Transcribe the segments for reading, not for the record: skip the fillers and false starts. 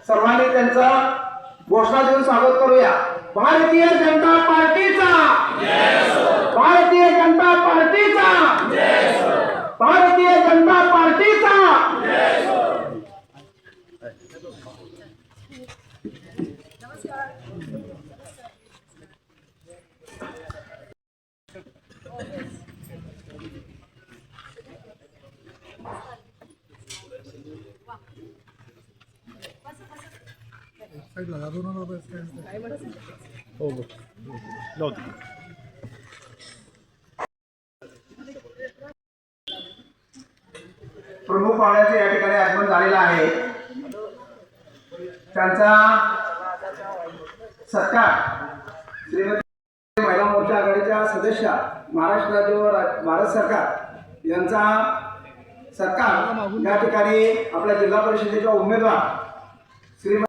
सर्वांनी त्यांचं घोषणा देऊन स्वागत करूया। भारतीय जनता पार्टीचा भारतीय जनता पार्टीचा भारतीय जनता पार्टीचा प्रमुख पाहुण्यांचे या ठिकाणी आगमन झालेलं आहे। त्यांचा सत्कार श्रीमती महिला मोर्चा आघाडीच्या सदस्या महाराष्ट्र राज्य व भारत सरकार यांचा सत्कार या ठिकाणी आपल्या जिल्हा परिषदेच्या उमेदवार श्रीमती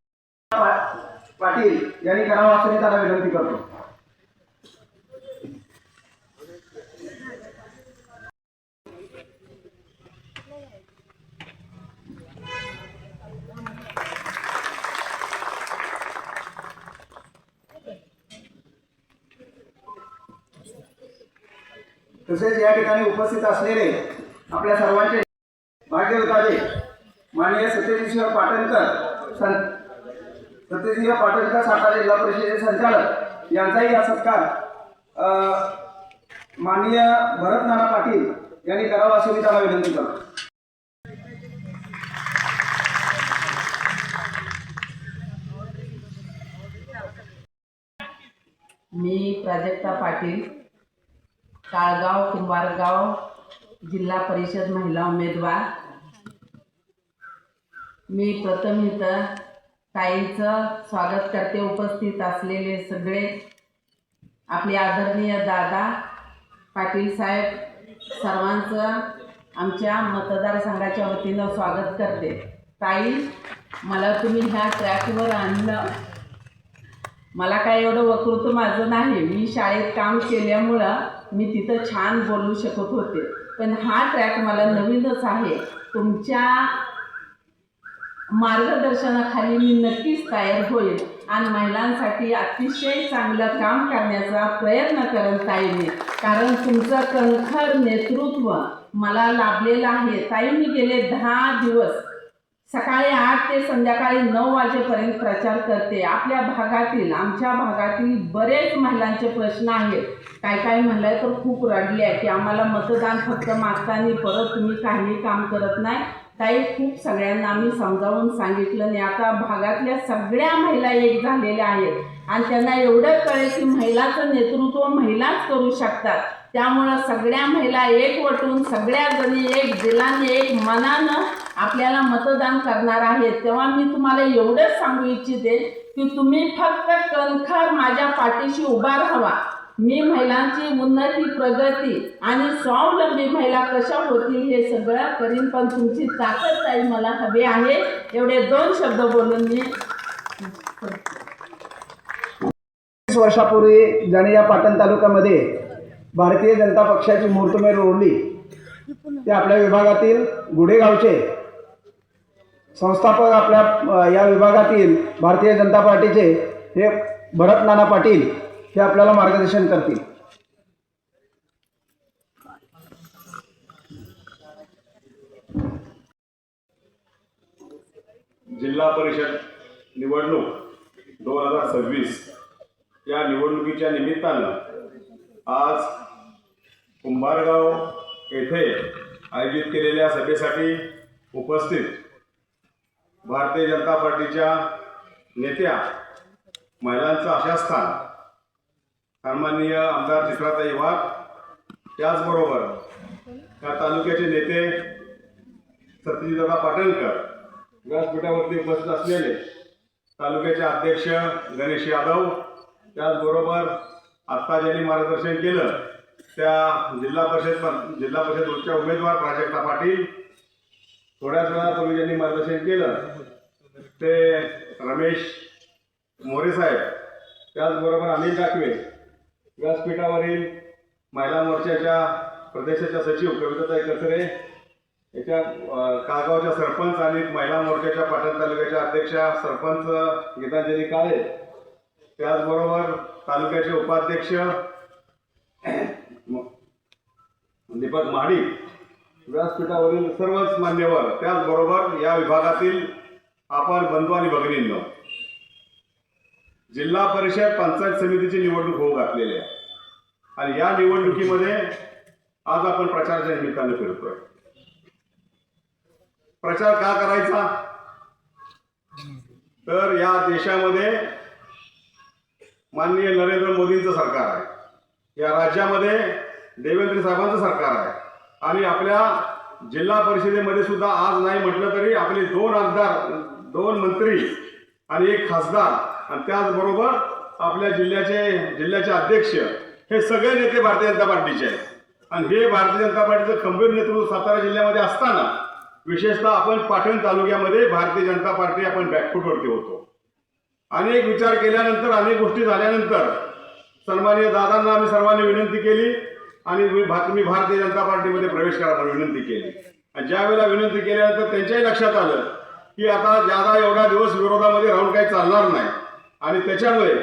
पाटील यांनी करावा असं मी त्यांना विनंती करतो। तसेच या ठिकाणी उपस्थित असलेले आपल्या सर्वांचे भाग्यवंताचे माननीय सत्यजितसिंह पाटणकर सातारा जिल्हा परिषदेचे संचालक यांचाही हा सत्कार माननीय भरत नाना पाटील यांनी करावा अशी मी त्यांना विनंती करतो। मी प्राजक्ता पाटील, काळगाव कुंभारगाव जिल्हा परिषद महिला उमेदवार। मी प्रथम इथं ताईंचं स्वागत करते। उपस्थित असलेले सगळे आपले आदरणीय दादा पाटील साहेब सर्वांचं आमच्या मतदारसंघाच्या वतीनं स्वागत करते। ताई, मला तुम्ही ह्या ट्रॅकवर आणलं, मला काय एवढं वक्तृत्व माझं नाही, मी शाळेत काम केल्यामुळं मी तिथं छान बोलू शकत होते, पण हा ट्रॅक मला नवीनच आहे। तुमच्या मार्गदर्शनाखाली मी नक्कीच तयार होईल आणि महिलांसाठी अतिशय चांगलं काम करण्याचा प्रयत्न करेन ताईने, कारण तुमचं कणखर नेतृत्व मला लाभलेलं आहे। ताई, मी गेले 10 दिवस सकाळी 8 ते संध्याकाळी 9 वाजेपर्यंत प्रचार करते। आपल्या भागातील आमच्या भागातील बरेच महिलांचे प्रश्न आहेत। काय म्हणलं तर खूप रडले आहे की आम्हाला मतदान फक्त मागताना परत तुम्ही काही काम करत नाही। ताई, खूप सगळ्यांना आम्ही समजावून सांगितलं आणि आता भागातल्या सगळ्या महिला एक झालेल्या आहेत आणि त्यांना एवढं कळेल की महिलाचं नेतृत्व महिलाच करू शकतात। त्यामुळं सगळ्या महिला एकवटून सगळ्या जणी एक दिलाने एक मनानं आपल्याला मतदान करणार आहेत। तेव्हा मी तुम्हाला एवढंच सांगू इच्छिते की तुम्ही फक्त कणखर माझ्या पाठीशी उभा राहावा। मी महिलांची उन्नती, प्रगती आणि स्वावलंबी महिला कशा होतील हे सगळं करीन, पण तुमची ताकद ताई मला हवी आहे। एवढे 2 शब्द बोलून मी 20 वर्षापूर्वी ज्याने या पाटण तालुक्यामध्ये भारतीय जनता पक्षाची मुहूर्तमेढ ओढली ते आपल्या विभागातील गुढेगावचे संस्थापक, आपल्या या विभागातील भारतीय जनता पार्टीचे हे भरत नाना पाटील हे आपल्याला मार्गदर्शन करतील। जिल्हा परिषद निवडणूक 2026 या निवडणुकीच्या निमित्तानं आज कुंभारगाव येथे आयोजित केलेल्या सभेसाठी उपस्थित भारतीय जनता पार्टीच्या नेत्या, महिलांचं आशास्थान सन्माननीय आमदार चित्राताई वाघ, त्याचबरोबर या तालुक्याचे नेते सत्यजितदादा पाटणकर, व्यासपीठावरती उपस्थित असलेले तालुक्याचे अध्यक्ष गणेश यादव, त्याचबरोबर आत्ता ज्यांनी मार्गदर्शन केलं त्या जिल्हा परिषद रोजच्या उमेदवार प्राजक्ता पाटील, थोड्याच वेळापूर्वी ज्यांनी मार्गदर्शन केलं ते रमेश मोरे साहेब, त्याचबरोबर अनिल टाकवे, व्यासपीठावरील महिला मोर्चाच्या प्रदेशाच्या सचिव कविताताई कचरे, याच्या काळगावच्या सरपंच आणि महिला मोर्चाच्या पाटण तालुक्याच्या अध्यक्षा सरपंच गीतांजली काळे, त्याचबरोबर तालुक्याचे उपाध्यक्ष दीपक महाडिक, व्यासपीठावरील सर्वच मान्यवर, त्याचबरोबर या विभागातील आपण बंधू आणि भगिनींनो, जिल्हा परिषद पंचायत समितीची निवडणूक होऊ घातलेली आहे आणि या निवडणुकीमध्ये आज आपण प्रचाराच्या निमित्ताने फिरतोय. प्रचार का करायचा? तर या देशामध्ये माननीय नरेंद्र मोदींचं सरकार आहे, या राज्यामध्ये देवेंद्र साहेबांचं सरकार आहे आणि आपल्या जिल्हा परिषदेमध्ये सुद्धा आज नाही म्हटलं तरी आपले 2 आमदार, 2 मंत्री आणि 1 खासदार आणि त्याचबरोबर आपल्या जिल्ह्याचे अध्यक्ष हे सगळे नेते भारतीय जनता पार्टीचे आहेत. आणि हे भारतीय जनता पार्टीचं खंबीर नेतृत्व सातारा जिल्ह्यामध्ये असताना विशेषतः आपण पाटण तालुक्यामध्ये भारतीय जनता पार्टी आपण बॅकफूटवरती होतो. अनेक विचार केल्यानंतर, अनेक गोष्टी झाल्यानंतर सन्माननीय दादांना आम्ही सर्वांनी विनंती केली आणि तुम्ही भारतीय जनता पार्टीमध्ये प्रवेश करा म्हणून विनंती केली. आणि ज्या वेळेला विनंती केल्यानंतर त्यांच्याही लक्षात आलं की आता ज्यादा एवढा दिवस विरोधामध्ये राहून काही चालणार नाही आणि त्याच्यामुळे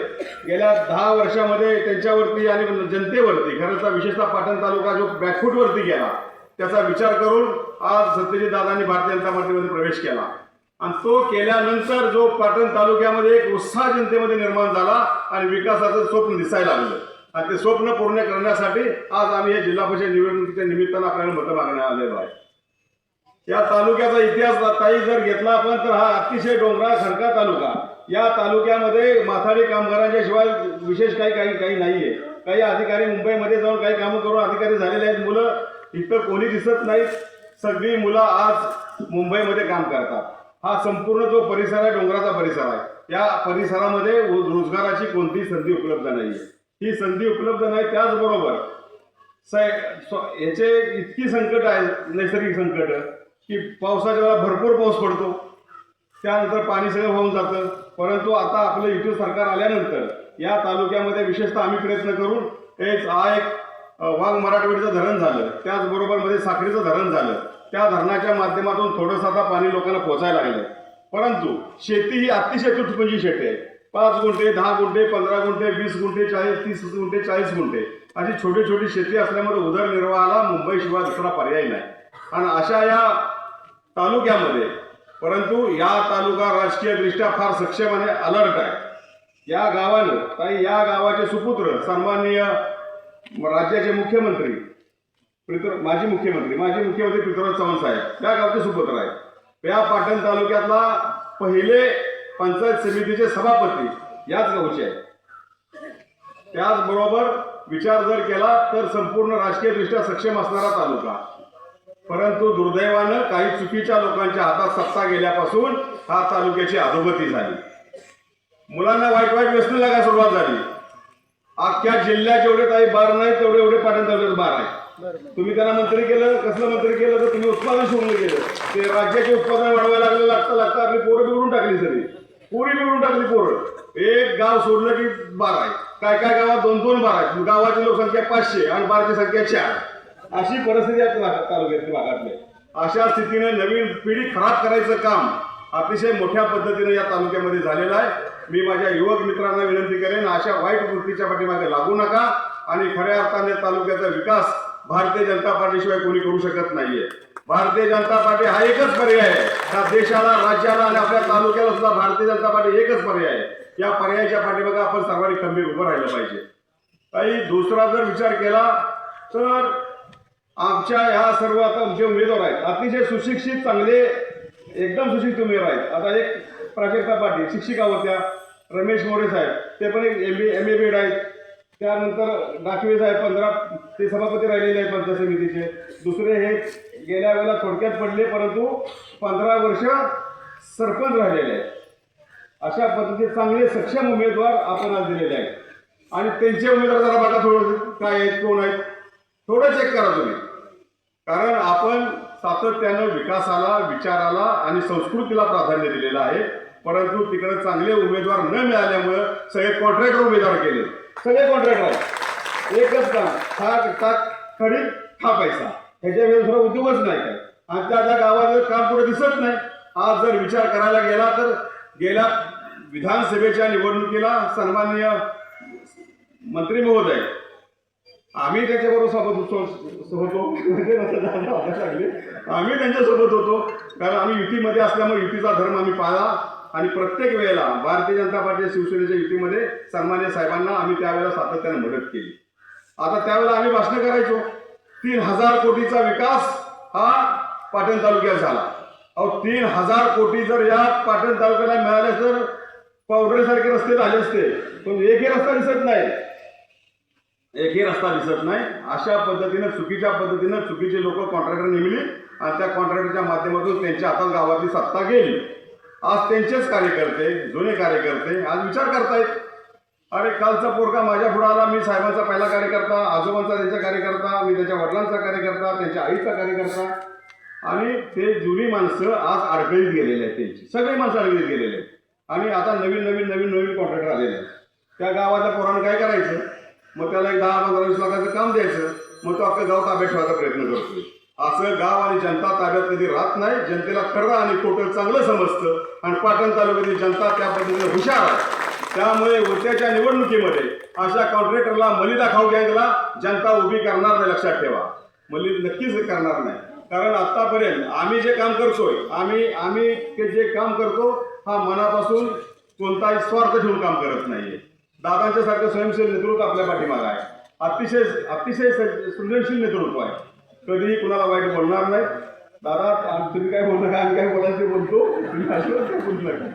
गेल्या 10 वर्षामध्ये त्यांच्यावरती आणि जनतेवरती, खरंच विशेषतः पाटण तालुका जो बॅकफूटवरती गेला त्याचा विचार करून आज सत्यजित दादांनी भारतीय जनता पार्टीमध्ये प्रवेश केला आणि तो केल्यानंतर जो पाटण तालुक्यामध्ये एक उत्साह जनतेमध्ये निर्माण झाला आणि विकासाचं स्वप्न दिसायला लागलं आणि ते स्वप्न पूर्ण करण्यासाठी आज आम्ही हे जिल्हा परिषद निवडणुकीच्या निमित्तानं आपल्याला मतं मागण्यात आलेलो आहे. या तालुक्याचा इतिहास ताई जर घेतला आपण तर हा अतिशय डोंगराळ खडका तालुका. या तालुक्यामध्ये माथाडी कामगारांच्या शिवाय विशेष काही नाहीये. काही अधिकारी मुंबईमध्ये जाऊन काही कामं करून अधिकारी झालेले आहेत. मुलं इथं कोणी दिसत नाहीत. सगळी मुलं आज मुंबईमध्ये काम करतात. हा संपूर्ण जो परिसर आहे डोंगराचा परिसर आहे. या परिसरामध्ये रोजगाराची कोणतीही संधी उपलब्ध नाही. ही संधी उपलब्ध नाही. त्याचबरोबर याचे इतकी संकट आहे, नैसर्गिक संकट, की पावसाच्या वेळेला भरपूर पाऊस पडतो, त्यानंतर पाणी सगळं होऊन जातं. परंतु आता आपलं युती सरकार आल्यानंतर या तालुक्यामध्ये विशेषतः आम्ही प्रयत्न करून एक वाघ मराठवाडीचं धरण झालं, त्याचबरोबर मध्ये साखरीचं धरण झालं. त्या धरणाच्या माध्यमातून थोडंसं आता पाणी लोकांना पोचायला लागलं. परंतु शेती ही अतिशय तुटपुंजी शेती आहे. 5 गुंठे, 10 गुंठे, 15 गुंठे, 20 गुंठे, 30 गुंठे, 40 गुंठे अशी छोटी छोटी शेती असल्यामुळे उदरनिर्वाहाला मुंबईशिवाय दुसरा पर्याय नाही. आणि अशा या तालुक्यामध्ये, परंतु या तालुका राजकीयदृष्ट्या फार सक्षम आणि अलर्ट आहे. या गावानं ताई, या गावाचे सुपुत्र सन्माननीय राज्याचे मुख्यमंत्री माजी मुख्यमंत्री पृथ्वीराज चव्हाण साहेब या गावचे सुपुत्र आहेत. या पाटण तालुक्यातला पहिले पंचायत समितीचे सभापती याच गावचे आहेत. त्याचबरोबर विचार जर केला तर संपूर्ण राजकीयदृष्ट्या सक्षम असणारा तालुका, परंतु दुर्दैवानं काही चुकीच्या लोकांच्या हातात सत्ता गेल्यापासून हा तालुक्याची अधोगती झाली. मुलांना वाईट व्यसनी लागायला सुरुवात झाली. अख्ख्या जिल्ह्यात जेवढे काही बार नाही तेवढे पाटण तालुक्यात बार आहे. तुम्ही त्यांना मंत्री केलं, कसलं मंत्री केलं तर तुम्ही उत्पादन सुरू केलं. ते राज्याचे उत्पादन वाढवायला लागलं आपली पोरं बिघडून टाकली. सगळी पुरी बिघडून टाकली पोरं. एक गाव सोडलं की बार आहे. काय गावात 2-2 बार आहेत. गावाची लोकसंख्या 500 आणि बारची संख्या 4. अशी परिस्थिती आहे तालुक्यातली भागातली. अशा स्थितीने नवीन पिढी खराब करायचं काम अतिशय मोठ्या पद्धतीने या तालुक्यामध्ये झालेलं आहे. मी माझ्या युवक मित्रांना विनंती करेन, अशा वाईट वृत्तीच्या पाठीमागे लागू नका आणि खऱ्या अर्थाने तालुक्याचा विकास भारतीय जनता पार्टीशिवाय कोणी करू शकत नाहीये. भारतीय जनता पार्टी हा एकच पर्याय आहे. त्या देशाला, राज्याला आणि आपल्या तालुक्याला सुद्धा भारतीय जनता पार्टी एकच पर्याय आहे. या पर्यायाच्या पाठीमागे आपण सर्वांनी खंबीर उभं राहिलं पाहिजे. काही दुसरा जर विचार केला तर आमच्या ह्या सर्व आता जे उमेदवार आहेत अतिशय सुशिक्षित, चांगले, एकदम सुशिक्षित उमेदवार आहेत. आता एक प्राजक्ता पाटील शिक्षिका होत्या, रमेश मोरे साहेब ते पण एक MA आहेत. त्यानंतर डाकवे साहेब 15 ते सभापती राहिलेले आहेत पंचायत समितीचे. दुसरे हे गेल्या वेळेला थोडक्यात पडले, परंतु 15 वर्ष सरपंच राहिलेले आहेत. अशा पद्धतीचे चांगले सक्षम उमेदवार आपण आज दिलेले आहेत. आणि त्यांचे उमेदवार जरा बघा थोडं काय आहेत, कोण आहेत, थोडं चेक करा तुम्ही. कारण आपण सातत्यानं विकासाला, विचाराला आणि संस्कृतीला प्राधान्य दिलेलं आहे. परंतु तिकडे चांगले उमेदवार न मिळाल्यामुळं सगळे कॉन्ट्रॅक्टर उमेदवार केले. सगळे कॉन्ट्रॅक्टर आहेत. एकच काम, खडी खा पैसा, ह्याच्या वेळेस उद्योगच नाही काय. आणि त्या गावाचं काम पुढे दिसत नाही. आज जर विचार करायला गेला तर गेल्या विधानसभेच्या निवडणुकीला सन्माननीय मंत्री महोदय आम्ही त्याच्याबरोबर सोबत होतो आम्ही त्यांच्यासोबत होतो, कारण आम्ही युतीमध्ये असल्यामुळे युतीचा धर्म आम्ही पाळला आणि प्रत्येक वेळेला भारतीय जनता पार्टी शिवसेनेच्या युतीमध्ये सन्माननीय साहेबांना आम्ही त्यावेळेला सातत्याने मदत केली. आता त्यावेळेला आम्ही भाषण करायचो 3000 कोटीचा विकास हा पाटण तालुक्यात झाला. अहो 3000 कोटी जर या पाटण तालुक्याला मिळाले तर पावडरसारखे रस्ते झाले असते, पण एकही रस्ता दिसत नाही, एकही रस्ता दिसत नाही. अशा पद्धतीनं चुकीच्या पद्धतीनं चुकीचे लोक कॉन्ट्रॅक्टर नेमली आणि त्या कॉन्ट्रॅक्टरच्या माध्यमातून त्यांच्या हातात गावातली सत्ता गेली. आज त्यांचेच कार्यकर्ते, जुने कार्यकर्ते आज विचार करतायत, अरे कालचा पोरगा माझ्या पुढे आला, मी साहेबांचा पहिला कार्यकर्ता, आजोबांचा त्यांचा कार्यकर्ता, मी त्याच्या वडिलांचा कार्यकर्ता, त्यांच्या आईचा कार्यकर्ता, आणि ते जुनी माणसं आज अडकळीत गेलेले आहेत. त्यांची सगळी माणसं अडकळीत गेलेले आहेत आणि आता नवीन कॉन्ट्रॅक्टर आलेले आहेत. त्या गावाच्या पोरानं काय करायचं, मग त्याला एक 10-15-20 लाखाचं काम द्यायचं, मग तो आपलं गाव ताब्यात ठेवायचा प्रयत्न करतोय. असं गाव आणि जनता ताब्यात कधी राहत नाही. जनतेला खरं आणि खोटं चांगलं समजतं आणि पाटण तालुक्यातील जनता त्या पद्धतीने हुशार आहे. त्यामुळे उद्याच्या निवडणुकीमध्ये अशा कॉन्ट्रॅक्टरला मलिदा खाऊ गँगला जनता उभी करणार नाही, लक्षात ठेवा. मलिदा नक्कीच करणार नाही, कारण आतापर्यंत आम्ही जे काम करतोय, आम्ही ते जे काम करतो हा मनापासून कोणताही स्वार्थ ठेवून काम करत नाहीये. दादांच्या सारखं स्वयंसेवी नेतृत्व आपल्या पाठीमागं आहे. अतिशय सृजनशील नेतृत्व आहे. कधीही कुणाला वाईट बोलणार नाही. दादा तुम्ही काय बोलू नका, आम्ही काय बोलायचं ते बोलतो, तुम्ही अजिबात काय बोलू नका.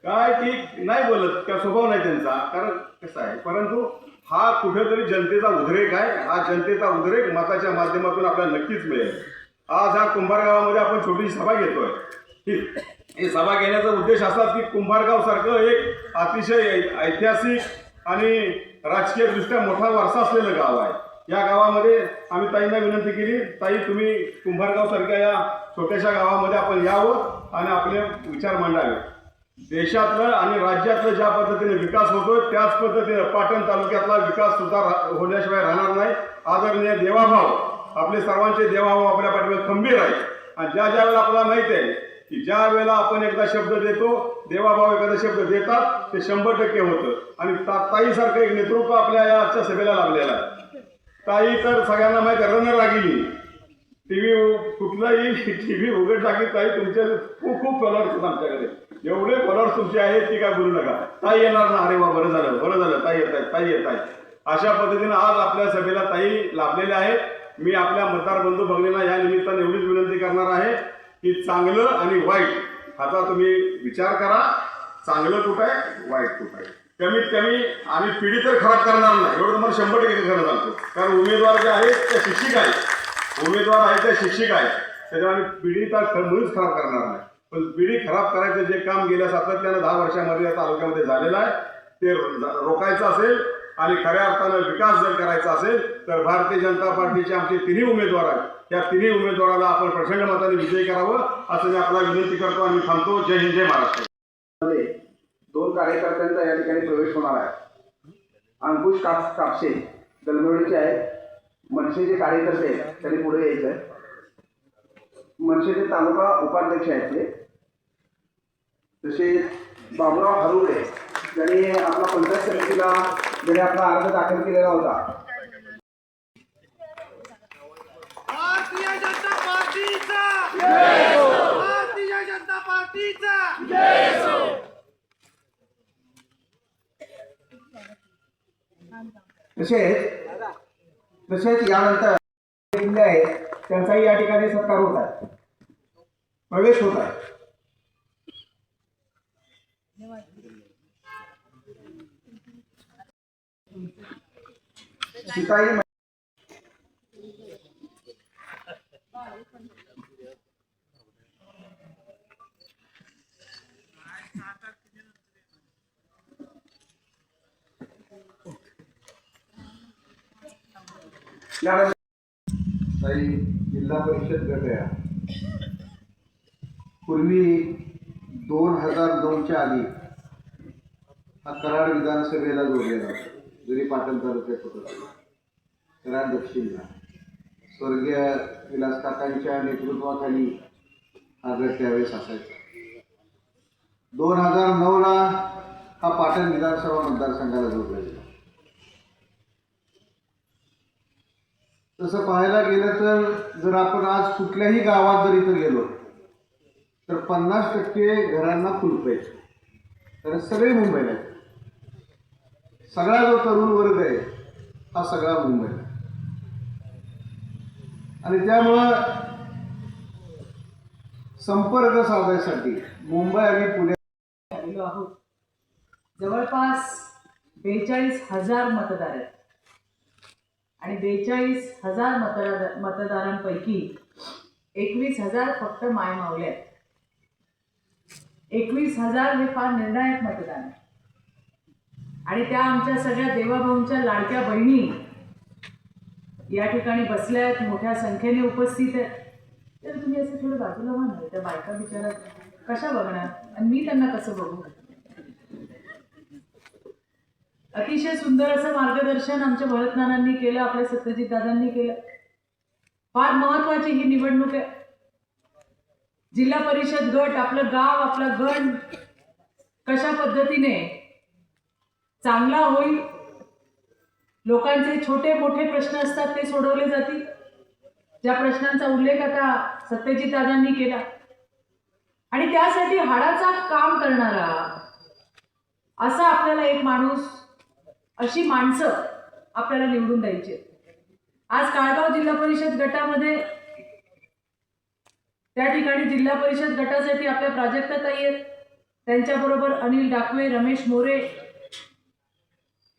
काय की नाही बोलत, त्या स्वभाव नाही त्यांचा, कारण कसं आहे, परंतु हा कुठेतरी जनतेचा उद्रेक आहे. हा जनतेचा उद्रेक मताच्या माध्यमातून आपल्याला नक्कीच मिळेल. आज ह्या कुंभार गावामध्ये आपण छोटीशी सभा घेतोय. ही सभा घेण्याचा उद्देश असाच की कुंभारगाव सारखं एक अतिशय ऐतिहासिक आणि राजकीय दृष्ट्या मोठा वारसा असलेलं गाव आहे. या गावामध्ये आम्ही ताईंना विनंती केली, ताई तुम्ही कुंभारगाव सारख्या या छोट्याशा गावामध्ये आपण यावं आणि आपले विचार मांडावे. देशातलं आणि राज्यातलं ज्या पद्धतीने विकास होतोय त्याच पद्धतीने पाटण तालुक्यातला विकास सुद्धा होण्याशिवाय राहणार नाही. आदरणीय देवाभाव, आपले सर्वांचे देवाभाव आपल्या पाठीमागे खंबीर आहे. आणि ज्या वेळेला आपल्याला माहिती आहे की ज्या वेळेला आपण एकदा शब्द देतो, देवाभाव एखादा शब्द देतात, ते 100% होतं. आणि ताईसारखं एक नेतृत्व आपल्या या आजच्या सभेला लाभलेलं आहे. ताई तर सगळ्यांना माहिती आहे, रणरागिणी. कुठलाही टीव्ही उघड टाकी ताई तुमचे खूप फॉलोअर्स आहेत आमच्याकडे, एवढे फॉलोअर्स तुमचे आहेत की काय बोलू नका. ताई येणार ना, अरे वा बरं झालं ताई येत आहेत. अशा पद्धतीनं आज आपल्या सभेला ताई लाभलेल्या आहेत. मी आपल्या मतदार बंधू भगिनींना या निमित्ताने एवढीच विनंती करणार आहे की चांगलं आणि वाईट ह्याचा तुम्ही विचार करा. चांगलं कुठं आहे, वाईट कुठं आहे. कमीत कमी आम्ही पिढी तर खराब करणार नाही, एवढं तुम्हाला 100% खरं सांगतो. कारण उमेदवार जे आहेत त्या शिक्षिक आहेत, त्याच्यामुळे आम्ही पिढी तर मुळीच खराब करणार नाही. पण पिढी खराब करायचं जे काम गेल्या सातत्यानं 10 वर्षामध्ये या तालुक्यामध्ये झालेलं आहे ते रोखायचं असेल आणि खऱ्या अर्थानं विकास जर करायचा असेल तर भारतीय जनता पार्टीचे आमचे 3 उमेदवार आहेत. त्या 3 उमेदवाराला आपण प्रचंड मताने विजयी करावं असं मी आपल्याला विनंती करतो आणि थांबतो. जय हिंद, जय महाराष्ट्र. 2 कार्यकर्त्यांचा या ठिकाणी प्रवेश होणार आहे. अंकुश कापसे दलमोडीचे आहेत. मनसेचे कार्यकर्ते आहेत, त्यांनी पुढे यायचं आहे. मनसेचे तालुका उपाध्यक्ष आहेत ते. तसेच बाबुराव हरुळे ज्यांनी आपला पंचायत समितीला ज्याने आपला अर्ज दाखल केलेला होता. भारतीय जनता पार्टीचा जय हो. भारतीय जनता पार्टीचा जय हो. तसेच यानंतर आहेत त्यांचाही या ठिकाणी सत्कार होत आहे, प्रवेश होत आहे. सीताई जिल्हा परिषद गट आहे. पूर्वी 2009च्या आधी हा कराड विधानसभेला जोडलेला होता. जरी पाटण तालुक्यात होता, कराड दक्षिणला स्वर्गीय विलास काकांच्या नेतृत्वाखाली हा गट त्यावेळेस असायचा. 2009ला हा पाटण विधानसभा मतदारसंघाला जोडला गेला. तसं पाहायला गेलं तर जर आपण आज कुठल्याही गावात जर इथं गेलो तर 50% घरांना कुलूप आहे. तर सगळे मुंबईला आहेत. सगळा जो तरुण वर्ग आहे हा सगळा मुंबईला. आणि त्यामुळं संपर्क साधायसाठी मुंबई आणि पुणे आलेलो आहोत. जवळपास 42,000 मतदार आहेत आणि 42,000 मतदारांपैकी 21,000 फक्त मायमावले आहेत. 21,000 हे फार निर्णायक मतदान आहे. आणि त्या आमच्या सगळ्या देवाभाऊंच्या लाडक्या बहिणी या ठिकाणी बसल्या आहेत, मोठ्या संख्येने उपस्थित आहेत. तर तुम्ही असं थोडं बाजूला म्हणा, त्या बायका बिचारा कशा बघणार आणि मी त्यांना कसं बघू. अतिशय सुंदर असं मार्गदर्शन आमच्या भरतनानांनी केलं, आपल्या सत्यजित दादांनी केलं. फार महत्वाची ही निवडणूक आहे. जिल्हा परिषद गट, आपलं गाव, आपला गण कशा पद्धतीने चांगला होईल, लोकांचे छोटे मोठे प्रश्न असतात ते सोडवले जातील. ज्या प्रश्नांचा उल्लेख आता सत्यजित दादांनी केला आणि त्यासाठी हाडाचा काम करणारा असा आपल्याला एक माणूस, अशी माणसं आपल्याला निवडून द्यायची. आज काळगाव जिल्हा परिषद गटामध्ये त्या ठिकाणी जिल्हा परिषद गटासाठी आपल्या प्राजक्ताताई आहेत, त्यांच्याबरोबर अनिल डाकवे, रमेश मोरे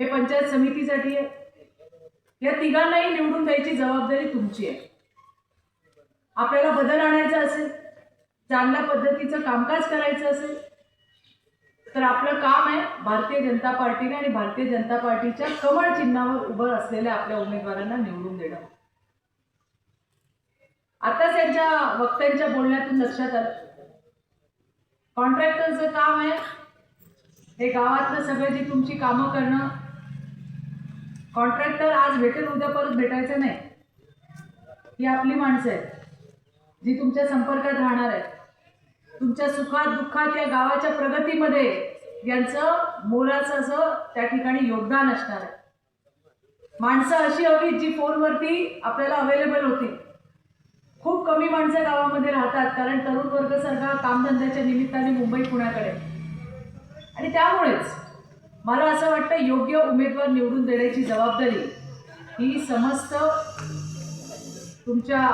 हे पंचायत समितीसाठी आहे. या तिघांनाही निवडून द्यायची जबाबदारी तुमची आहे. आपल्याला बदल आणायचा असेल, चांगल्या पद्धतीचं कामकाज करायचं असेल तर आपलं काम आहे भारतीय जनता पार्टीने आणि भारतीय जनता पार्टीच्या कमळ चिन्हावर उभं असलेल्या आपल्या उमेदवारांना निवडून देणं. आता त्यांच्या वक्त्यांच्या बोलण्यातून लक्षात आलं, कॉन्ट्रॅक्टरचं काम आहे हे गावातलं सगळं जी तुमची कामं करणं. कॉन्ट्रॅक्टर आज भेटेल उद्या परत भेटायचं नाही. ही आपली माणसं आहेत जी तुमच्या संपर्कात राहणार आहेत. तुमच्या सुखात दुःखात या गावाच्या प्रगतीमध्ये यांचं मोलाचं असं त्या ठिकाणी योगदान असणार आहे. माणसं अशी हवी जी फोनवरती आपल्याला अवेलेबल होती. खूप कमी माणसं गावामध्ये राहतात कारण तरुण वर्ग सगळा कामधंद्याच्या निमित्ताने मुंबई पुण्याकडे. आणि त्यामुळेच मला असं वाटतं योग्य उमेदवार निवडून देण्याची जबाबदारी ही समस्त तुमच्या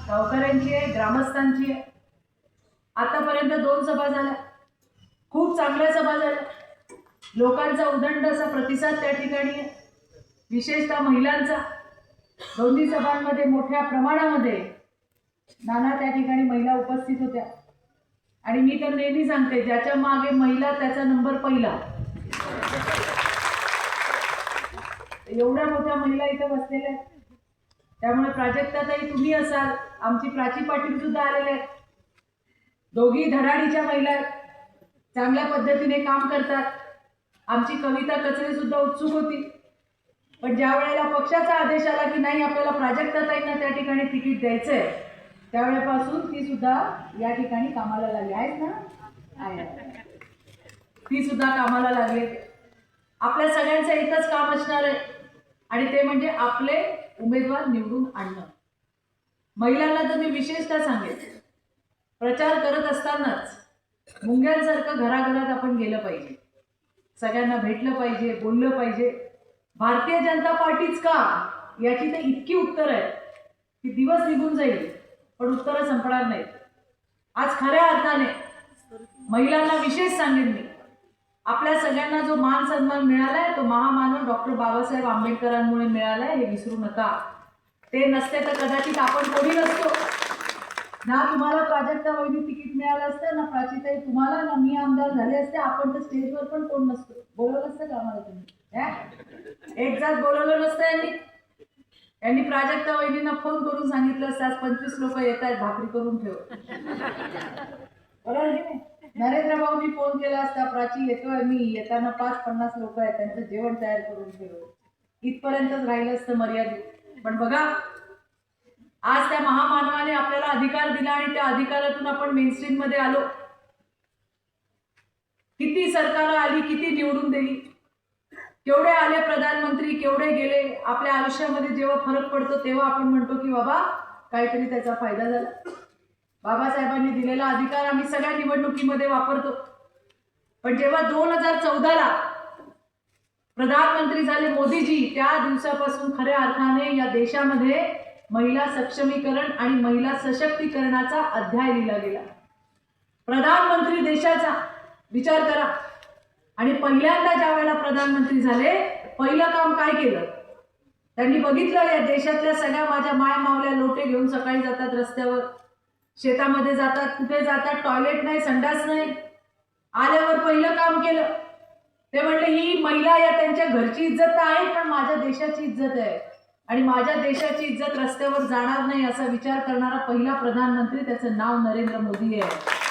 गावकऱ्यांची आहे, ग्रामस्थांची आहे. आतापर्यंत 2 सभा झाल्या, खूप चांगल्या सभा झाल्या. लोकांचा उदंड असा प्रतिसाद त्या ठिकाणी आहे, विशेषतः महिलांचा. दोन्ही सभांमध्ये मोठ्या प्रमाणामध्ये नाना त्या ठिकाणी महिला उपस्थित होत्या. आणि मी तर नेहमी सांगते, ज्याच्या मागे महिला त्याचा नंबर पहिला. एवढ्या मोठ्या महिला इथं बसलेल्या आहेत. त्यामुळे प्राजक्ताताई तुम्ही असाल, आमची प्राची पाटील सुद्धा आलेले आहेत. दोघी धडाडीच्या महिला आहेत, चांगल्या पद्धतीने काम करतात. आमची कविता कचरे सुद्धा उत्सुक होती, पण ज्या वेळेला पक्षाचा आदेश आला की नाही आपल्याला प्राजक्ताताईंना त्या ठिकाणी तिकीट द्यायचंय, त्यावेळेपासून ती सुद्धा या ठिकाणी कामाला लागली आहेत ना. आहे, ती सुद्धा कामाला लागली. आपल्या सगळ्यांचं एकच काम असणार आहे आणि ते म्हणजे आपले उमेदवार निवडून आणणं. महिलांना तर मी विशेषतः सांगेन, प्रचार करत असतानाच मुंग्यांसारखं घराघरात आपण गेलं पाहिजे, सगळ्यांना भेटलं पाहिजे, बोललं पाहिजे. भारतीय जनता पार्टीच का याची तर इतकी उत्तर आहे की दिवस निघून जाईल पण उत्तरं संपणार नाहीत. आज खऱ्या अर्थाने महिलांना विशेष सांगेन मी, आपल्या सगळ्यांना जो मान सन्मान मिळालाय तो महामानव डॉक्टर बाबासाहेब आंबेडकरांमुळे मिळालाय, हे विसरू नका. ते नसते तर कदाचित आपण कोणी नसतो ना. तुम्हाला प्राजक्ता वहिनी तिकीट मिळालं असतं ना, प्राचीताई तुम्हाला, ना मी आमदार झाले असते, आपण तर स्टेजवर पण कोण नसतो. बोलवलं असतं का आम्हाला तुम्ही? एक जात बोलवलं नसतं यांनी प्राजक्ता वहिनींना फोन करून सांगितलं असतं, आज 25 लोक येत आहेत, भाकरी करून ठेव. बरोबर की नाही? नरेंद्र भाऊनी फोन केला असता, प्राची येतोय मी, येताना 5-50 लोक आहेत, त्यांचं जेवण तयार करून ठेव. इथपर्यंतच राहिलं असतं मर्यादित. पण बघा आज त्या महामानवाने आपल्याला अधिकार दिला आणि त्या अधिकारातून आपण मेनस्ट्रीममध्ये आलो. किती सरकारं आली, किती निवडून दिली, केवढे आले प्रधानमंत्री, केवढे गेले. आपल्या आयुष्यामध्ये जेव्हा फरक पडतो तेव्हा आपण म्हणतो की बाबा काहीतरी त्याचा फायदा झाला. बाबासाहेबांनी दिलेला अधिकार आम्ही सगळ्या निवडणुकीमध्ये वापरतो. पण जेव्हा 2014ला प्रधानमंत्री झाले मोदीजी, त्या दिवसापासून खऱ्या अर्थाने या देशामध्ये महिला सक्षमीकरण आणि महिला सशक्तीकरणाचा अध्याय लिहिला गेला. प्रधानमंत्री देशाचा विचार करा. आणि पहिल्यांदा ज्या वेळेला प्रधानमंत्री झाले, पहिलं काम काय केलं त्यांनी बघितलं, या देशातल्या सगळ्या माझ्या माय मावल्या लोटे घेऊन सकाळी जातात रस्त्यावर, शेतामध्ये जातात, कुठे जातात, टॉयलेट नाही, संडास नाही. आल्यावर पहिलं काम केलं ते म्हणले ही महिला या त्यांच्या घरची इज्जत आहे, पण माझ्या देशाची इज्जत आहे आणि माझ्या देशाची इज्जत रस्त्यावर जाणार नाही असा विचार करणारा पहिला प्रधानमंत्री, त्याचं नाव नरेंद्र मोदी आहे.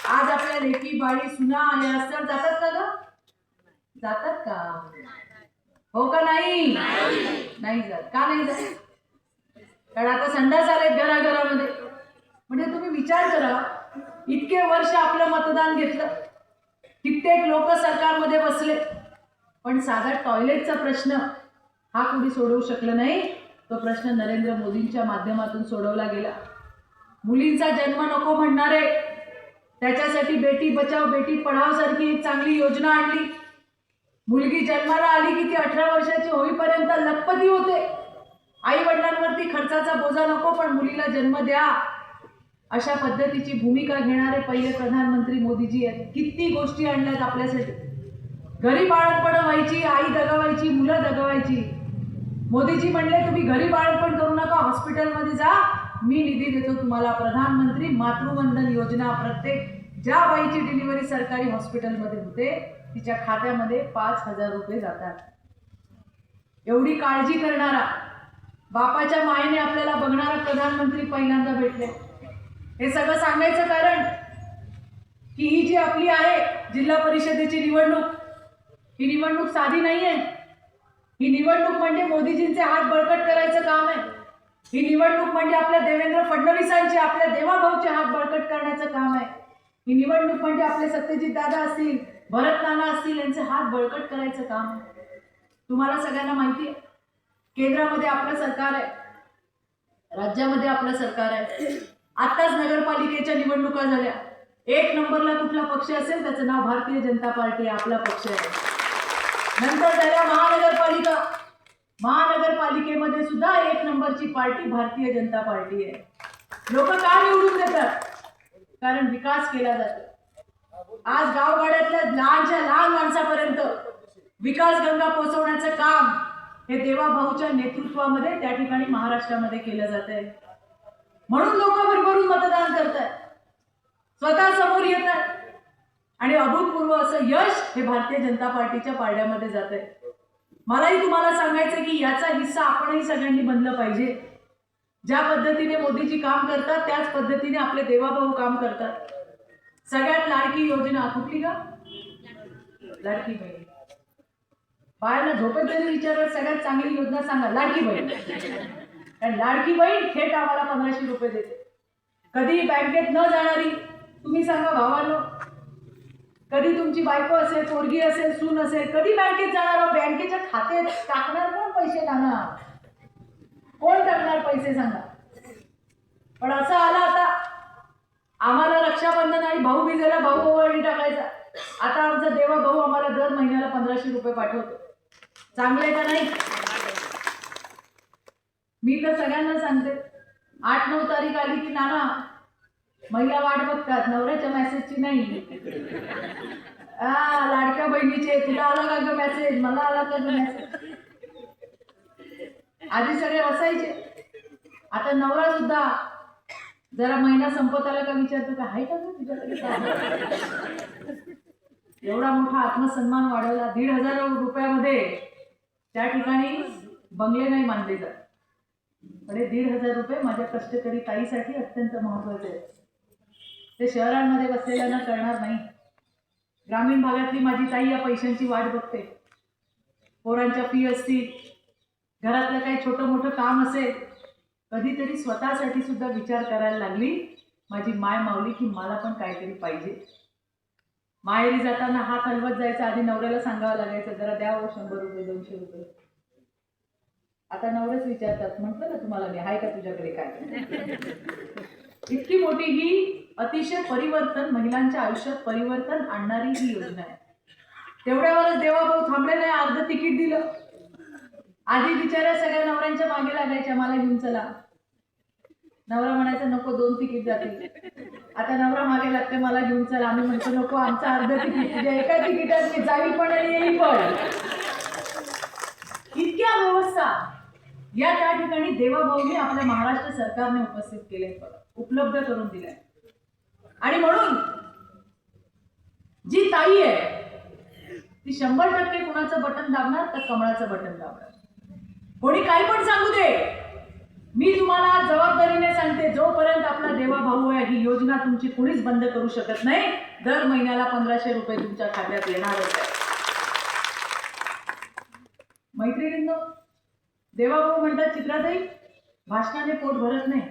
आज आपल्या लेकी बाळी सुना या रस्त्यावर जातात का ग? जातात का? हो का नाही? नाही जात. का नाही जात? कारण आता संडास आले घराघरामध्ये. म्हणजे तुम्ही विचार करा, इतके वर्ष आपलं मतदान घेतलं, कित्येक लोक सरकारमध्ये बसले, पण साधा टॉयलेटचा प्रश्न हा कोणी सोडवू शकलं नाही. तो प्रश्न नरेंद्र मोदींच्या माध्यमातून सोडवला गेला. मुलींचा जन्म नको म्हणणारे, त्याच्यासाठी बेटी बचाव बेटी पढाव सारखी एक चांगली योजना आणली. मुलगी जन्माला आली की ती 18 वर्षाची होईपर्यंत लखपती होते. आई वडिलांवरती खर्चाचा बोजा नको, पण मुलीला जन्म द्या, अशा पद्धतीची भूमिका घेणारे पहिले प्रधानमंत्री मोदीजी आहेत. किती गोष्टी आणल्यात आपल्यासाठी. घरी बाळंतपणं व्हायची, आई दगावायची, मुलं दगावायची. मोदीजी म्हणले तुम्ही घरी बाळंतपण करू नका, हॉस्पिटलमध्ये जा, मी निधी देतो तुम्हाला. प्रधानमंत्री मातृवंदन योजना, प्रत्येक ज्या बाईची डिलिव्हरी सरकारी हॉस्पिटलमध्ये होते तिच्या खात्यामध्ये 5,000 रुपये जातात. एवढी काळजी करणारा, बापाच्या मायेने आपल्याला बघणारा प्रधानमंत्री पहिल्यांदा भेटले. हे सगळं सांगायचं कारण की ही जी आपली आहे जिल्हा परिषदेची निवडणूक, ही निवडणूक साधी नाही आहे. ही निवडणूक म्हणजे मोदीजींचे हात बळकट करायचं काम आहे. ही निवडणूक म्हणजे आपल्या देवेंद्र फडणवीसांचे, आपल्या देवाभाऊचे हात बळकट करण्याचं काम आहे. ही निवडणूक म्हणजे आपले सत्यजित दादा असतील, भरत नाना असतील, यांचे हात बळकट करायचं काम आहे. तुम्हाला सगळ्यांना माहिती आहे, केंद्रामध्ये आपलं सरकार आहे, राज्यामध्ये आपलं सरकार आहे. आत्ताच नगरपालिकेच्या निवडणुका झाल्या. 1 नंबरला कुठला पक्ष असेल त्याचं नाव भारतीय जनता पार्टी, आपला पक्ष आहे. नंतर झाल्या महानगरपालिका. महानगरपालिकेमध्ये सुद्धा 1 नंबरची पार्टी भारतीय जनता पार्टी आहे. लोक का निवडून देतात? कारण विकास केला जातो. आज गावगाड्यातल्या लहानच्या लहान माणसापर्यंत विकास गंगा पोहोचवण्याचं काम हे देवाभाऊच्या नेतृत्वामध्ये त्या ठिकाणी महाराष्ट्रामध्ये केलं जात आहे. म्हणून लोक भरभरून मतदान करतात, स्वतः समोर येतात आणि अभूतपूर्व असं यश हे भारतीय जनता पार्टीच्या पारड्यामध्ये जात आहे. मलाही तुम्हाला सांगायचं की याचा हिस्सा आपणही सगळ्यांनी बनलं पाहिजे. ज्या पद्धतीने मोदीजी काम करतात त्याच पद्धतीने आपले देवाभाऊ काम करतात. सगळ्यात लाडकी योजना कुठली का? लाडकी बहीण. बाळाला झोपेत जरी विचारलं सगळ्यात चांगली योजना सांगा, लाडकी बहीण. कारण लाडकी बहीण थेट आम्हाला 1500 रुपये देते. कधी बँकेत न जाणारी, तुम्ही सांगा भावांनो, कधी तुमची बायको असेल, पोरगी असेल, सून असेल, कधी बँकेत जाणार? बँकेच्या खात्यात टाकणार कोण पैसे? टाकणार कोण? टाकणार पैसे सांगा. पण असं आलं आता आम्हाला रक्षाबंधन आणि भाऊबीजेला भाऊ ओवाळणी टाकायचा. आता आमचा देवा भाऊ आम्हाला दर महिन्याला 1500 रुपये पाठवतो. चांगले का नाही? मी तर सगळ्यांना सांगते, 8-9 तारीख आली की नाना महिला वाट बघतात, नवऱ्याच्या मेसेजची नाही. लाडक्या बहिणीचे तुला आला का ग मेसेज, मला आला का ग मेसेज. आधी सगळे बसायचे. आता नवरा सुद्धा जरा महिना संपत आला का विचारतो का आहे का तुझ्याकडे. एवढा मोठा आत्मसन्मान वाढवला. 1,500 रुपयामध्ये त्या ठिकाणी बंगले नाही बांधले जात. पण 1,500 रुपये माझ्या कष्टकरी ताईसाठी अत्यंत महत्वाचे आहेत. ते शहरांमध्ये बसलेल्यांना कळणार नाही. ग्रामीण भागातली माझी ताई या पैशांची वाट बघते. पोरांच्या फी असतील, घरातलं काही छोटं मोठं काम असेल, कधीतरी स्वतःसाठी सुद्धा विचार करायला लागली माझी माय माऊली की मला पण काहीतरी पाहिजे. माहेरी जाताना हात हलवत जायचा, आधी नवऱ्याला सांगावं लागायचं जरा द्या हो 100 रुपये 200 रुपये. आता नवरेच विचारतात, म्हटलं ना तुम्हाला मी आहे का तुझ्याकडे काय. इतकी मोठी ही अतिशय परिवर्तन, महिलांच्या आयुष्यात परिवर्तन आणणारी ही योजना आहे. तेवढ्यावरच देवाभाऊ थांबले नाही, अर्ध तिकीट दिलं. आधी बिचाऱ्या सगळ्या नवऱ्यांच्या मागे लागायच्या मला घेऊन चला. नवरा म्हणायचा नको 2 तिकीट जातील. आता नवरा मागे लागते मला घेऊन चला. आम्ही म्हणतो नको आमचं अर्ध तिकीट, तुझ्या एका तिकिटात मी जाईल पण आणि येईल पण. इतक्या व्यवस्था या त्या ठिकाणी देवाभाऊनी आपल्या महाराष्ट्र सरकारने उपस्थित केले, उपलब्ध करून दिल्या. आणि म्हणून जी ताई आहे ती 100% कुणाचं बटन दाबणार तर कमळाचं बटन दाबणार. कोणी काही पण सांगू दे, मी तुम्हाला जबाबदारीने सांगते जोपर्यंत आपला देवा भाऊ आहे ही योजना तुमची कुणीच बंद करू शकत नाही. दर महिन्याला 1500 रुपये तुमच्या खात्यात येणारच आहे. मैत्रिणींनो, देवाभाऊ म्हणतात चित्राताई भाषणाने पोट भरत नाही,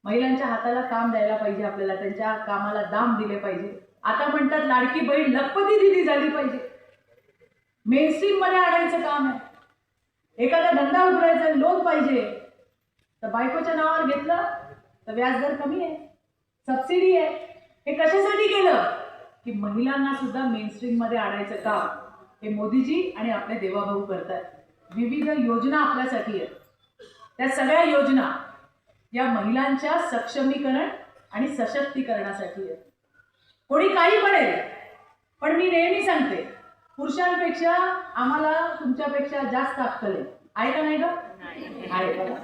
महिलांच्या हाताला काम द्यायला पाहिजे, आपल्याला त्यांच्या कामाला दाम दिले पाहिजे. आता म्हणतात लाडकी बहीण लखपती दिली झाली पाहिजे, मेनस्ट्रीम मध्ये आणायचं काम आहे. एखादा धंदा उघडायचा, लोन पाहिजे तर बायकोच्या नावावर घेतलं तर व्याजदर कमी आहे, सबसिडी आहे. हे कशासाठी केलं की महिलांना सुद्धा मेनस्ट्रीम मध्ये आणायचं काम हे मोदीजी आणि आपले देवाभाऊ करतात. विविध योजना आपल्यासाठी आहेत, त्या सगळ्या योजना या महिलांच्या सक्षमीकरण आणि सशक्तीकरणासाठी आहेत. कोणी काही म्हणेल पण मी नेहमी सांगते पुरुषांपेक्षा आम्हाला तुमच्यापेक्षा जास्त अक्कल आहे का नाही ग? आहे बघा.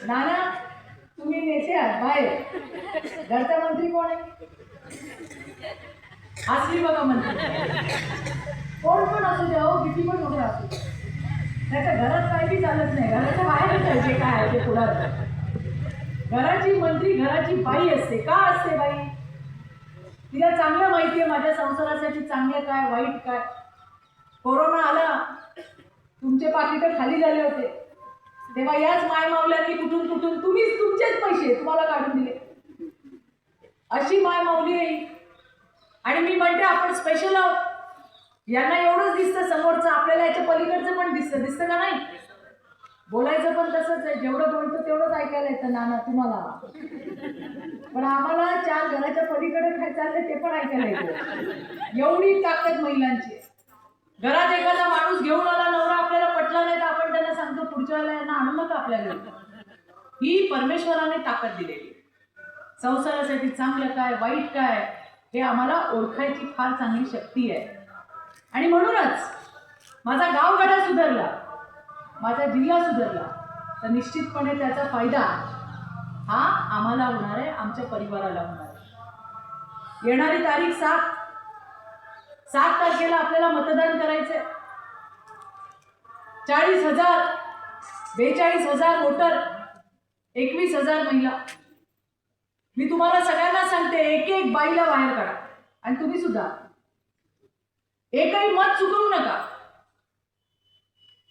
नाना तुम्ही नेते आहात बाहेर, घरचा मंत्री कोण आहे? असली बघा मंत्री कोण पण असू द्या हो, किती पण मोठे असू द्या, त्याच्या घरात काही बी चालत नाही, घराच्या बाहेर पाहिजे काय आहे ते पुढात. घराची मंत्री घराची बाई असते. का असते बाई? तिला चांगलं माहिती आहे माझ्या संसारासाठी चांगलं काय वाईट काय. कोरोना आला, तुमचे पाकिटं खाली झाले होते, तेव्हा याच माय माऊल्यांनी कुठून कुठून तुम्हीच तुमचेच पैसे तुम्हाला काढून दिले. अशी माय माऊली आहे. आणि मी म्हणते आपण स्पेशल आहोत. यांना एवढंच दिसतं समोरचं, आपल्याला याच्या पलीकडचं पण दिसतं का नाही? बोलायचं पण तसंच आहे, जेवढं बोलतो तेवढंच ऐकायला येतं नाना तुम्हाला, पण आम्हाला 4 घराच्या पलीकडे काय चाललंय ते पण ऐकायला येतं. एवढी ताकद महिलांची. घरात एखादा माणूस घेऊन आला, नवरा आपल्याला पटला नाही तर आपण त्यांना सांगतो पुढच्या वेळेला यांना आणू नका आपल्या घरी. ही परमेश्वराने ताकद दिलेली. संसारासाठी चांगलं काय वाईट काय हे आम्हाला ओळखायची फार चांगली शक्ती आहे. आणि म्हणूनच माझा गावगाडा सुधारला, माझा जिल्हा सुधारला तर निश्चितपणे त्याचा फायदा हा आम्हाला होणार आहे, आमच्या परिवाराला होणार आहे. येणारी तारीख 7 तारखेला आपल्याला मतदान करायचंय. 40,000 42,000 वोटर, 21,000 महिला. मी तुम्हाला सगळ्यांना सांगते एक एक बाईला बाहेर काढा. आणि तुम्ही सुद्धा एकही मत चुकवू नका.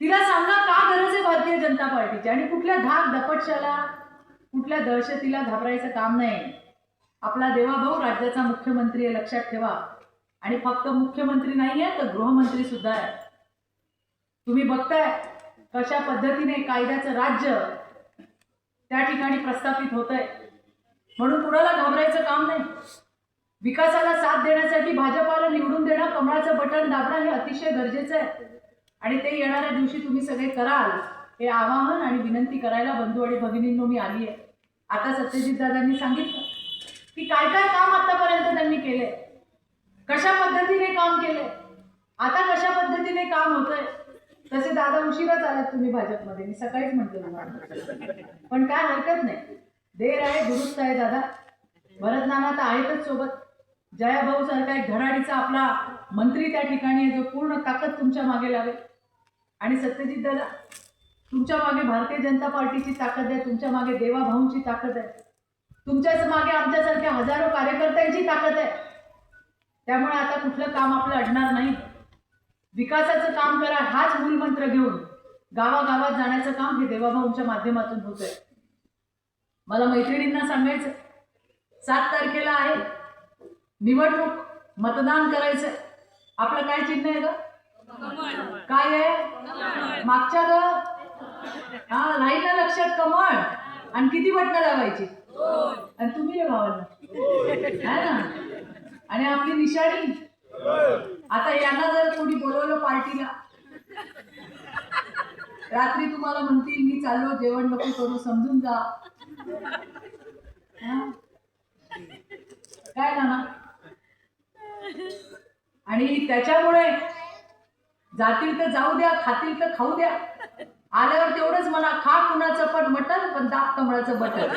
तिला सांगा का गरज आहे भारतीय जनता पार्टीची. आणि कुठल्या धाक दपटशाला कुठल्या दहशतीला घाबरायचं काम नाही. आपला देवाभाऊ राज्याचा मुख्यमंत्री आहे, लक्षात ठेवा. आणि फक्त मुख्यमंत्री नाही आहे तर गृहमंत्री सुद्धा आहे. तुम्ही बघताय कशा पद्धतीने कायद्याचं राज्य त्या ठिकाणी प्रस्थापित होत आहे. म्हणून कुणाला घाबरायचं काम नाही. विकासाला साथ देण्यासाठी भाजपाला निवडून देणं, कमळाचं बटन दाबणं हे अतिशय गरजेचं आहे. आणि ते येणाऱ्या दिवशी तुम्ही सगळे कराल हे आवाहन आणि विनंती करायला बंधू आणि भगिनींनो मी आली आहे. आता सत्यजित दादांनी सांगितलं की काय काय काम आतापर्यंत त्यांनी केले, कशा पद्धतीने काम केले, आता कशा पद्धतीने काम होतंय. तसे दादा उशिराच आलात तुम्ही भाजपमध्ये, मी सकाळीच म्हणते तुम्हाला, पण काय हरकत नाही. देर आहे दुरुस्त आहे दादा. भरत नाना तर आहेतच सोबत. जयाभाऊ सारखा एक धडाडीचा आपला मंत्री त्या ठिकाणी आहे जो पूर्ण ताकद तुमच्या मागे लावेल. आणि सत्यजित दादा तुमच्या मागे भारतीय जनता पार्टीची ताकद आहे, तुमच्या मागे देवाभाऊंची ताकद आहे, तुमच्याच मागे आमच्यासारख्या हजारो कार्यकर्त्यांची ताकद आहे. त्यामुळे आता कुठलं काम आपलं अडणार नाही. विकासाचं काम करा हाच मूलमंत्र घेऊन गावागावात जाण्याचं काम हे देवाभाऊंच्या माध्यमातून होत आहे. मला मैत्रिणींना सांगायचं, 7 तारखेला आहे निवडणूक, मतदान करायचंय. आपलं काय चिन्ह आहे ग? काय आहे? मागच्या ग हा राहील ना लक्षात? कमळ. आणि किती बटणं लावायची? आणि तुम्ही रे भावांना है ना. आणि आपली निशाणी. आता यांना जर कोणी बोलवलं पार्टीला, रात्री तुम्हाला म्हणतील मी चाललो, जेवण नको करू, समजून जा. काय ना. आणि त्याच्यामुळे जातील तर जाऊ द्या, खातील तर खाऊ द्या. आल्यावर तेवढंच म्हणा, खा कुणाचं पण मटण, पण दाब कमळाचं बटन.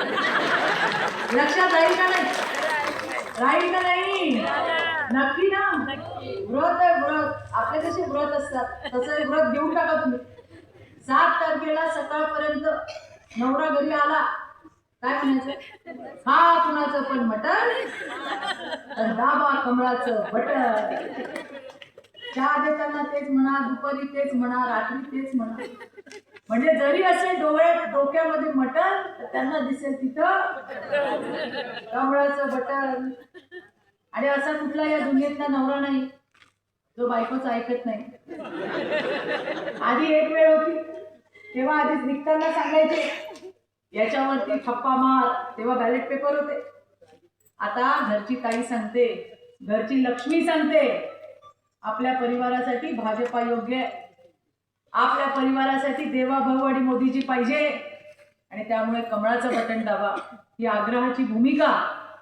लक्षात राहील का नाही? राहील का नाही? नक्की ना. व्रत आहे व्रत. आपले कसे व्रत असतात तसं व्रत घेऊन टाका तुम्ही. 7 तारखेला सकाळपर्यंत नवरा घरी आला, काय म्हणायचं? खा कुणाचं पण मटण, पण दाबा कमळाचं बटन. चहा देताना तेच म्हणा, दुपारी तेच म्हणा, रात्री तेच म्हणा. म्हणजे जरी असेल डोक्यामध्ये मटण, तर त्यांना दिसेल तिथं कमळाचं बटन. आणि असा कुठला या दुनियेतला नवरा नाही जो बायकोचं ऐकत नाही. आधी एक वेळ होती, तेव्हा आधीच निघताना सांगायचे याच्यावरती ठप्पा मार, तेव्हा बॅलेट पेपर होते. आता घरची ताई सांगते, घरची लक्ष्मी सांगते, आपल्या परिवारासाठी भाजपा योग्य आहे, आपल्या परिवारासाठी देवाभाऊ आणि मोदीजी पाहिजे, आणि त्यामुळे कमळाचं बटन दाबा. ही आग्रहाची भूमिका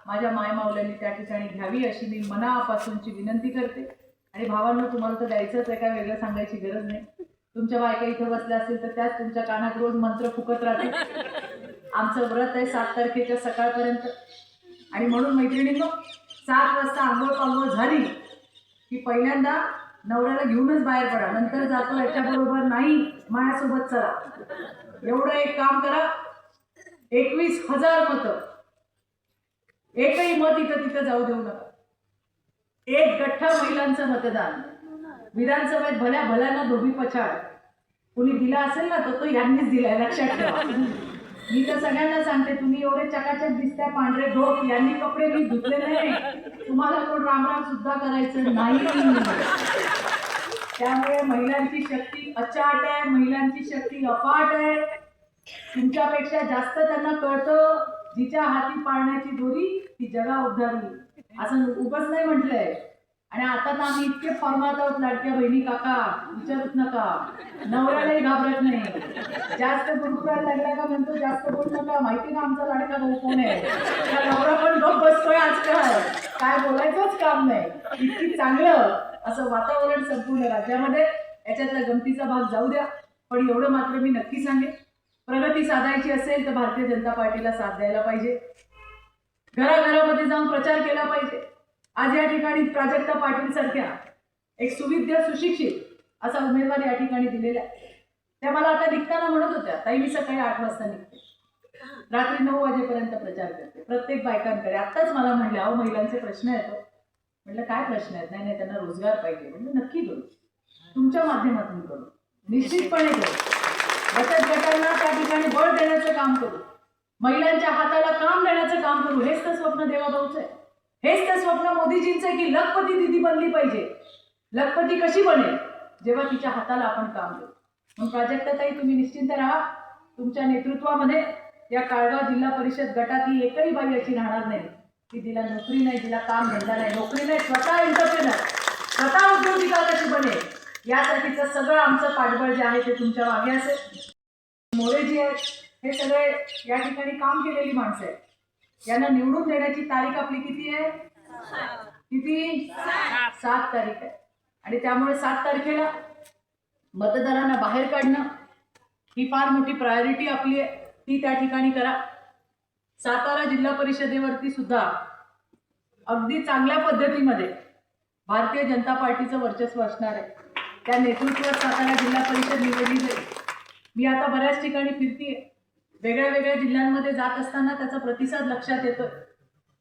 माझ्या मायमाऊल्यांनी त्या ठिकाणी घ्यावी अशी मी मनापासूनची विनंती करते. आणि भावांना तुम्हाला तर द्यायचंच आहे, काय वेगळं सांगायची गरज नाही. तुमच्या बायका इथं बसल्या असतील तर त्याच तुमच्या कानात रोज मंत्र फुकत राहते. आमचं व्रत आहे 7 तारखेच्या सकाळपर्यंत. आणि म्हणून मैत्रिणींनो, 7 वाजता आंघोळ पांघोळ झाली की पहिल्यांदा नवऱ्याला घेऊनच बाहेर पडा. नंतर जातो याच्याबरोबर नाही, माझ्यासोबत चला. एवढं एक काम करा. 21,000 मतं, एकही मत इथं तिथं जाऊ देऊ नका. एक गठ्ठा महिलांचं मतदान. विधानसभेत भल्या भल्याना धोबी पछाड कुणी दिला असेल ना, तो यांनीच दिलाय, लक्षात ठेवा. मी तर सगळ्यांना सांगते, तुम्ही एवढे चकाचक दिसताय, पांढरे धोक, यांनी कपडे मी धुतले नाही, तुम्हाला कोण रामराम सुद्धा करायचं नाही. त्यामुळे महिलांची शक्ती अचाट आहे, महिलांची शक्ती अफाट आहे. तुमच्यापेक्षा जास्त त्यांना कळतं, जिच्या हाती पाळण्याची दोरी ती जगा उद्धारी, असं उगाच नाही म्हटलंय. आणि आता तर आम्ही इतके फॉर्मात आहोत, लाडक्या बहिणी काका विचारूच नका, नवऱ्यालाही घाबरत नाही. जास्त गुरगुरायला लागला का म्हणतो जास्त बोलू नका, माहिती ना आमचा लाडका भाऊ कोण आहे. त्या नवरा पण गप बसतोय आजकाल, काय बोलायचंच काम नाही. इतकी चांगलं असं वातावरण संपूर्ण राज्यामध्ये. याच्यातला गमतीचा भाग जाऊ द्या, पण एवढं मात्र मी नक्की सांगेन, प्रगती साधायची असेल तर भारतीय जनता पार्टीला साथ द्यायला पाहिजे. घराघरामध्ये जाऊन प्रचार केला पाहिजे. आज या ठिकाणी प्राजक्ता पाटील सारख्या एक सुविद्य सुशिक्षित असा उमेदवार या ठिकाणी दिलेला आहे. त्या मला आता निघताना म्हणत होत्या, ताई मी सकाळी 8 वाजता निघते, रात्री 9 वाजेपर्यंत प्रचार करते प्रत्येक बायकांकडे. आत्ताच मला म्हणल्या, अहो महिलांचे प्रश्न येतो. म्हटलं काय प्रश्न आहेत? नाही त्यांना रोजगार पाहिजे. म्हटलं नक्की करू, तुमच्या माध्यमातून करू, निश्चितपणे करू. बचत गटांना त्या ठिकाणी बळ देण्याचं काम करू, महिलांच्या हाताला काम देण्याचं काम करू. हेच तर स्वप्न देवाभाऊचं आहे, हेच तर स्वप्न मोदीजींचं आहे की लखपती दिदी बनली पाहिजे. लखपती कशी बनेल? जेव्हा तिच्या हाताला आपण काम देऊ. मग प्राजक्ताताई तुम्ही निश्चिंत राहा, तुमच्या नेतृत्वामध्ये या काळगाव जिल्हा परिषद गटातली एकही बाई अशी राहणार नाही की तिला नोकरी नाही, तिला काम धंदा नाही. नोकरी नाही, स्वतः एंटरप्रेनर, स्वतः उद्योगिका कशी बनेल यासाठीचं सगळं आमचं पाठबळ जे आहे ते तुमच्या मागे असेल. मोरेजी आहेत, हे सगळे या ठिकाणी काम केलेली माणसं आहेत. यांना निवडून देण्याची तारीख आपली किती आहे? किती? 7 तारीख आहे. आणि त्यामुळे 7 तारखेला मतदारांना बाहेर काढणं ही फार मोठी प्रायोरिटी आपली आहे, ती त्या ठिकाणी करा. सातारा जिल्हा परिषदेवरती सुद्धा अगदी चांगल्या पद्धतीमध्ये भारतीय जनता पार्टीचं वर्चस्व असणार आहे. त्या नेतृत्वात सातारा जिल्हा परिषद निवडली जाईल. मी आता बऱ्याच ठिकाणी फिरतीये, वेगळ्या वेगळ्या जिल्ह्यांमध्ये जात असताना त्याचा प्रतिसाद लक्षात येतोय.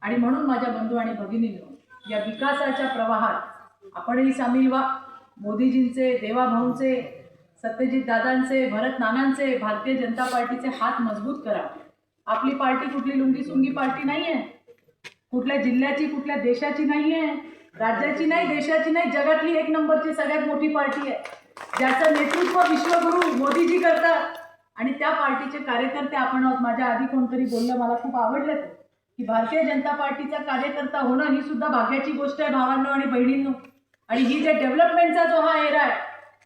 आणि म्हणून माझ्या बंधू आणि भगिनींनो, या विकासाच्या प्रवाहात आपणही सामील व्हा. मोदीजींचे, देवाभाऊंचे सत्यजित दादांचे, भरत नानांचे, भारतीय जनता पार्टीचे हात मजबूत करा. आपली पार्टी कुठली लुंगी सुंगी पार्टी नाही आहे, कुठल्या जिल्ह्याची, कुठल्या देशाची नाही आहे, राज्याची नाही, देशाची नाही, जगातली एक नंबरची सगळ्यात मोठी पार्टी आहे, ज्याचं नेतृत्व विश्वगुरू मोदीजी करतात. आणि त्या पार्टीचे कार्यकर्ते आपण आहोत. माझ्या आधी कोणतरी बोललं, मला खूप आवडलं की भारतीय जनता पार्टीचा कार्यकर्ता होणं ही सुद्धा भाग्याची गोष्ट आहे भावांनो आणि बहिणींनो. आणि ही जे डेव्हलपमेंटचा जो हा एरा आहे,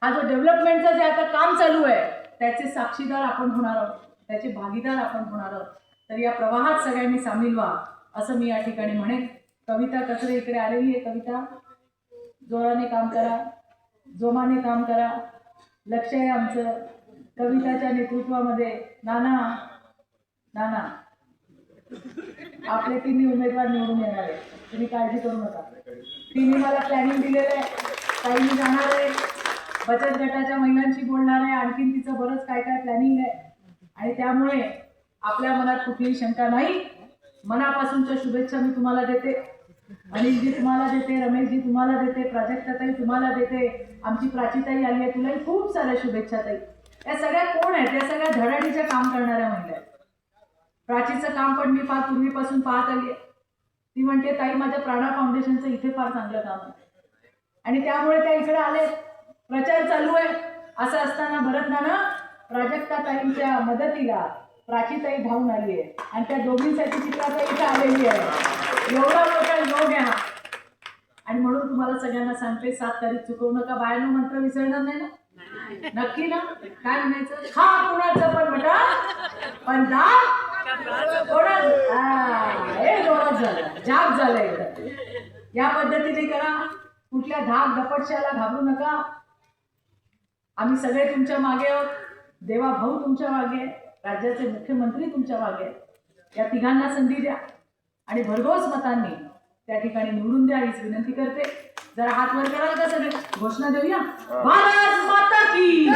हा जो डेव्हलपमेंटचं जे आता काम चालू आहे, त्याचे साक्षीदार आपण होणार आहोत, त्याचे भागीदार आपण होणार आहोत. तर या प्रवाहात सगळ्यांनी सामील व्हा असं मी या ठिकाणी म्हणेन. कविता कचरे इकडे आलेली आहे. कविता, जोराने काम करा, जोमाने काम करा, लक्ष आहे आमचं. कविताच्या नेतृत्वामध्ये नाना आपले तिन्ही उमेदवार निवडून येणार आहे, तुम्ही काळजी करू नका. तिन्ही मला प्लॅनिंग दिलेलं आहे. काही मी जाणार आहे, बचत गटाच्या महिलांशी बोलणार आहे, आणखीन तिचं बरंच काय काय प्लॅनिंग आहे. आणि त्यामुळे आपल्या मनात कुठलीही शंका नाही. मनापासूनच्या शुभेच्छा मी तुम्हाला देते. अनिलजी तुम्हाला देते, रमेशजी तुम्हाला देते, प्राजक्ताताई तुम्हाला देते, आमची प्राचीताई आली आहे, तुलाही खूप साऱ्या शुभेच्छा ताई. या सगळ्या कोण आहेत? या सगळ्या धडाडीच्या काम करणाऱ्या महिला आहेत. प्राचीचं काम पण मी फार पूर्वीपासून पाहत आली आहे. ती म्हणते ताई माझ्या प्राणा फाउंडेशनचं इथे फार चांगलं काम आहे. आणि त्यामुळे त्या इकडे आले, प्रचार चालू आहे. असं असताना भरत नाना प्राजक्ताताईंच्या मदतीला प्राचीताई धावून आली आहे आणि त्या दोघींसाठी चित्राताई इथे आलेली आहे. एवढा मोठा योग आहे हा. आणि म्हणून तुम्हाला सगळ्यांना सांगते, 7 तारीख चुकवू नका. बायानं मंत्र विसरणार नाही ना? नक्की ना? काय म्हणायचं? हा कुणाचं पण म्हणा, पण हे जोरात झालं, जाग झालं एकदम. या पद्धतीने करा. कुठल्या धाक दपटशाला घाबरू नका. आम्ही सगळे तुमच्या मागे आहोत. देवा भाऊ तुमच्या मागे, राज्याचे मुख्यमंत्री तुमच्या मागे. या तिघांना संधी द्या आणि भरघोस मतांनी त्या ठिकाणी निवडून द्या हीच विनंती करते. जरा हात वर कराल का सगळे? घोषणा देऊया. भारत माता की